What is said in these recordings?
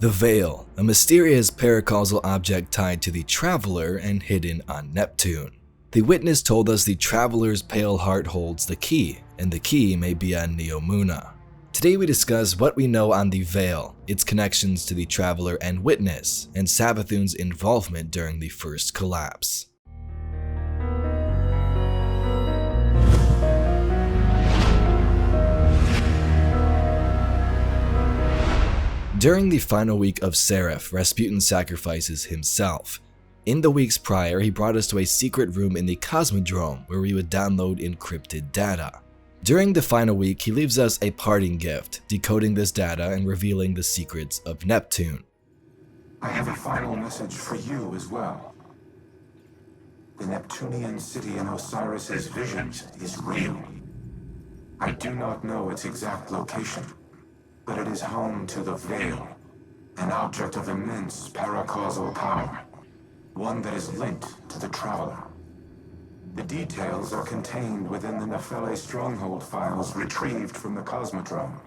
The Veil, a mysterious paracausal object tied to the Traveler and hidden on Neptune. The witness told us the Traveler's pale heart holds the key, and the key may be on Neomuna. Today we discuss what we know on the Veil, its connections to the Traveler and Witness, and Savathun's involvement during the first collapse. During the final week of Seraph, Rasputin sacrifices himself. In the weeks prior, he brought us to a secret room in the Cosmodrome where we would download encrypted data. During the final week, he leaves us a parting gift, decoding this data and revealing the secrets of Neptune. I have a final message for you as well. The Neptunian city in Osiris's visions is real. I do not know its exact location, but it is home to the Veil, an object of immense paracausal power, one that is linked to the Traveler. The details are contained within the Nephele stronghold files retrieved from the Cosmodrome.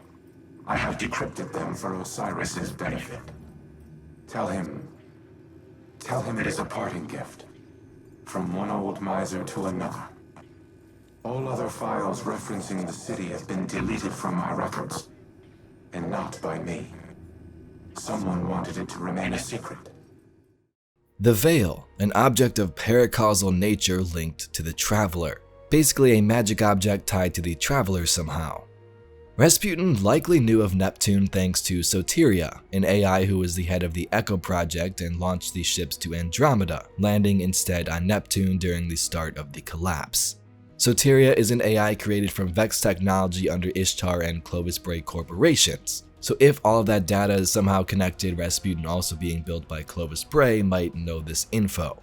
I have decrypted them for Osiris's benefit. Tell him it is a parting gift, from one old miser to another. All other files referencing the city have been deleted from my records. And not by me. Someone wanted it to remain a secret. The Veil, an object of paracausal nature linked to the Traveler. Basically a magic object tied to the Traveler somehow. Rasputin likely knew of Neptune thanks to Soteria, an AI who was the head of the Echo project and launched the ships to Andromeda, landing instead on Neptune during the start of the collapse. Soteria is an AI created from Vex technology under Ishtar and Clovis Bray corporations. So if all of that data is somehow connected, Rasputin also being built by Clovis Bray might know this info.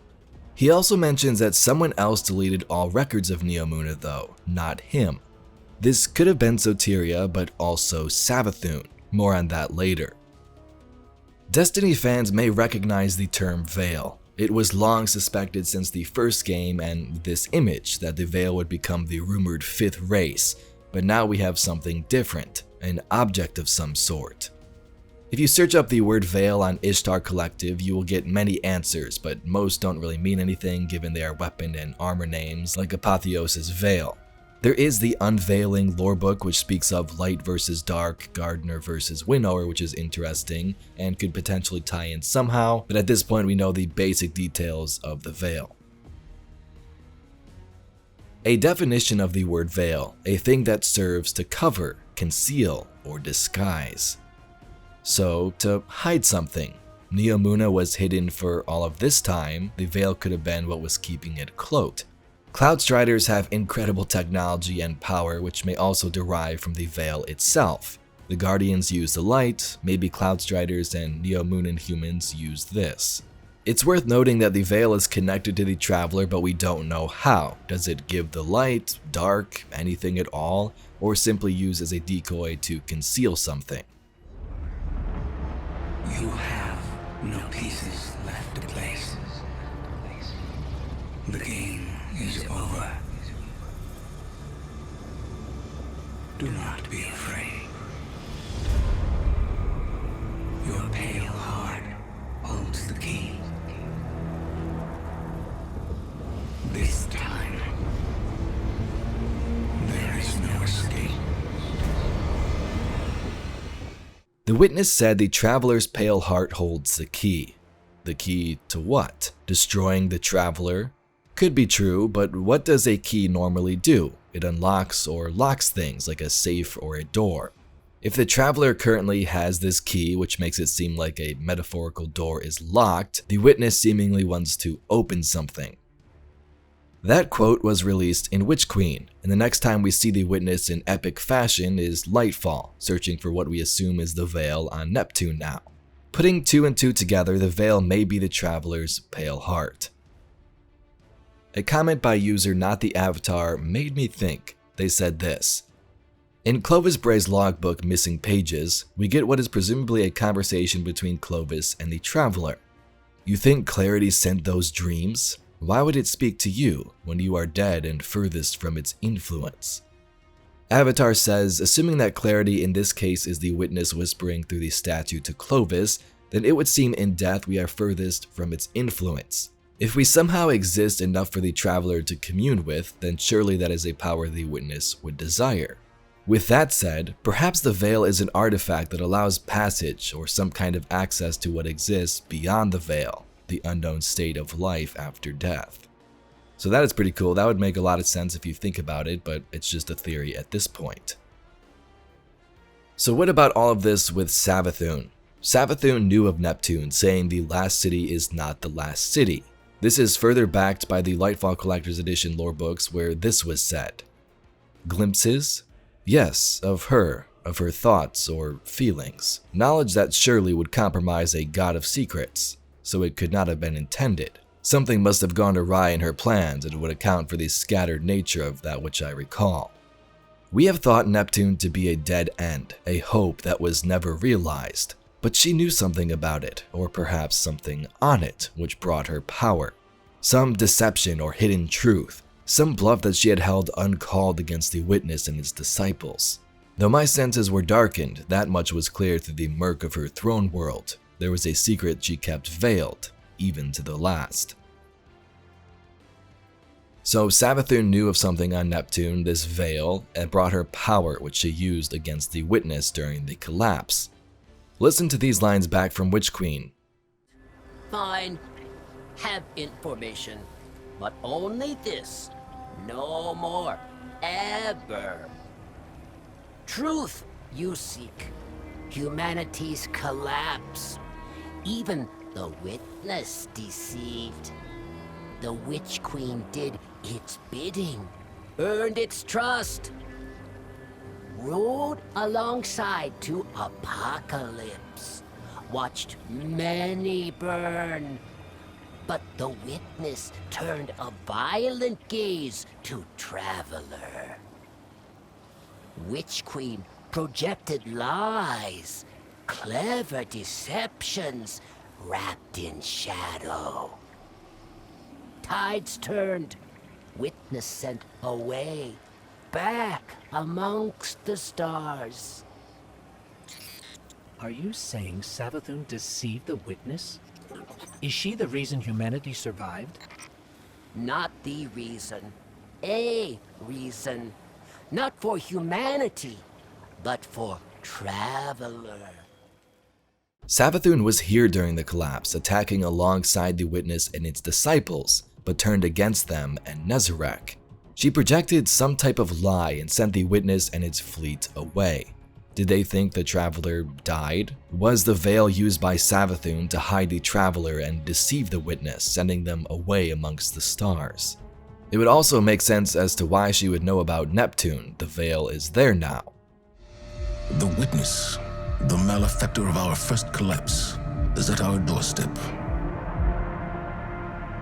He also mentions that someone else deleted all records of Neomuna though, not him. This could have been Soteria, but also Savathun. More on that later. Destiny fans may recognize the term Veil. It was long suspected since the first game and this image that the Veil would become the rumored fifth race, but now we have something different, an object of some sort. If you search up the word Veil on Ishtar Collective, you will get many answers, but most don't really mean anything given they are weapon and armor names like Apotheos's Veil. There is the Unveiling lorebook which speaks of light versus dark, gardener versus winnower, which is interesting and could potentially tie in somehow, but at this point we know the basic details of the Veil. A definition of the word Veil, a thing that serves to cover, conceal, or disguise. So, to hide something. Neomuna was hidden for all of this time, the Veil could have been what was keeping it cloaked. Cloud Striders have incredible technology and power which may also derive from the Veil itself. The Guardians use the light, maybe Cloud Striders and Neomunan humans use this. It's worth noting that the Veil is connected to the Traveler, but we don't know how. Does it give the light, dark, anything at all, or simply use as a decoy to conceal something? You have no pieces left to place. The game is over. Do not be afraid. Your pale heart holds the key. This time, there is no escape. The witness said the Traveler's pale heart holds the key. The key to what? Destroying the Traveler? Could be true, but what does a key normally do? It unlocks or locks things like a safe or a door. If the Traveler currently has this key, which makes it seem like a metaphorical door is locked, the witness seemingly wants to open something. That quote was released in Witch Queen, and the next time we see the witness in epic fashion is Lightfall, searching for what we assume is the Veil on Neptune now. Putting two and two together, the Veil may be the Traveler's pale heart. A comment by user Not the Avatar made me think. They said this: in Clovis Bray's logbook Missing Pages, we get what is presumably a conversation between Clovis and the Traveler. You think Clarity sent those dreams? Why would it speak to you when you are dead and furthest from its influence? Avatar says, assuming that Clarity in this case is the witness whispering through the statue to Clovis, then it would seem in death we are furthest from its influence. If we somehow exist enough for the traveler to commune with, then surely that is a power the witness would desire. With that said, perhaps the veil is an artifact that allows passage or some kind of access to what exists beyond the veil, the unknown state of life after death. So that is pretty cool. That would make a lot of sense if you think about it, but it's just a theory at this point. So what about all of this with Savathun? Savathun knew of Neptune, saying the last city is not the last city. This is further backed by the Lightfall Collector's Edition lore books where this was said. Glimpses? Yes, of her thoughts or feelings. Knowledge that surely would compromise a god of secrets, so it could not have been intended. Something must have gone awry in her plans and would account for the scattered nature of that which I recall. We have thought Neptune to be a dead end, a hope that was never realized, but she knew something about it, or perhaps something on it, which brought her power. Some deception or hidden truth, some bluff that she had held uncalled against the witness and his disciples. Though my senses were darkened, that much was clear through the murk of her throne world. There was a secret she kept veiled, even to the last. So Savathun knew of something on Neptune, this veil, and brought her power which she used against the witness during the collapse. Listen to these lines back from Witch Queen. Fine. Have information, but only this. No more. Ever. Truth you seek. Humanity's collapse. Even the witness deceived. The Witch Queen did its bidding, earned its trust, rode alongside to apocalypse, watched many burn, but the witness turned a violent gaze to Traveler. Witch Queen projected lies, clever deceptions wrapped in shadow. Tides turned, witness sent away, back amongst the stars. Are you saying Savathun deceived the witness? Is she the reason humanity survived? Not the reason, a reason. Not for humanity, but for Traveler. Savathun was here during the collapse, attacking alongside the witness and its disciples, but turned against them and Nezarec. She projected some type of lie and sent the witness and its fleet away. Did they think the Traveler died? Was the veil used by Savathun to hide the Traveler and deceive the witness, sending them away amongst the stars? It would also make sense as to why she would know about Neptune. The veil is there now. The witness, the malefactor of our first collapse, is at our doorstep.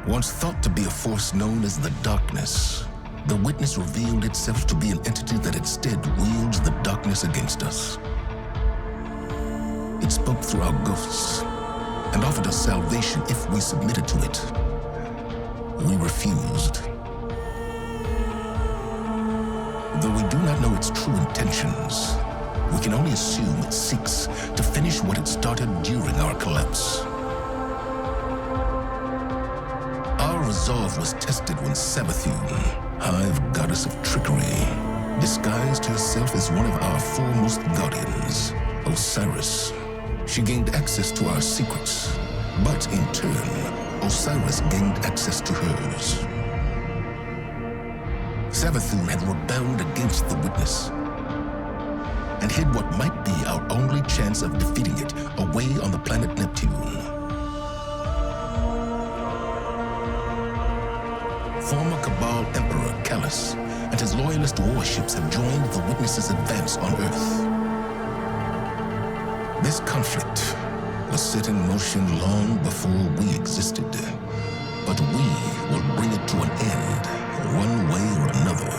Once thought to be a force known as the Darkness, the witness revealed itself to be an entity that instead wields the darkness against us. It spoke through our ghosts and offered us salvation if we submitted to it. We refused. Though we do not know its true intentions, we can only assume it seeks to finish what it started during our collapse. Our resolve was tested when Savathun, Hive Goddess of Trickery, disguised herself as one of our foremost guardians, Osiris. She gained access to our secrets, but in turn, Osiris gained access to hers. Savathun had rebelled against the witness and hid what might be our only chance of defeating it away on the planet Neptune. Former Cabal Emperor Callus and his loyalist warships have joined the witness's advance on Earth. This conflict was set in motion long before we existed, but we will bring it to an end one way or another.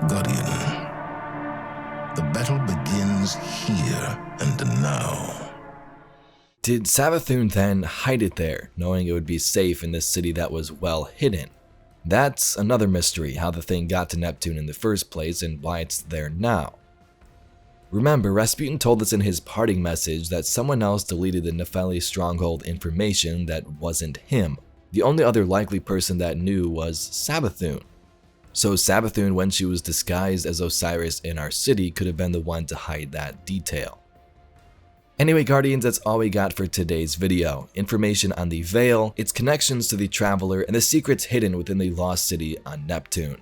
Guardian, the battle begins here and now. Did Savathun then hide it there, knowing it would be safe in this city that was well hidden? That's another mystery, how the thing got to Neptune in the first place and why it's there now. Remember, Rasputin told us in his parting message that someone else deleted the Nepheli stronghold information that wasn't him. The only other likely person that knew was Savathun. So Savathun, when she was disguised as Osiris in our city, could have been the one to hide that detail. Anyway, Guardians, that's all we got for today's video. Information on the Veil, its connections to the Traveler, and the secrets hidden within the lost city on Neptune.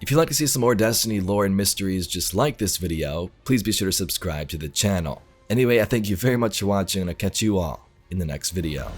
If you'd like to see some more Destiny lore and mysteries just like this video, please be sure to subscribe to the channel. Anyway, I thank you very much for watching, and I'll catch you all in the next video.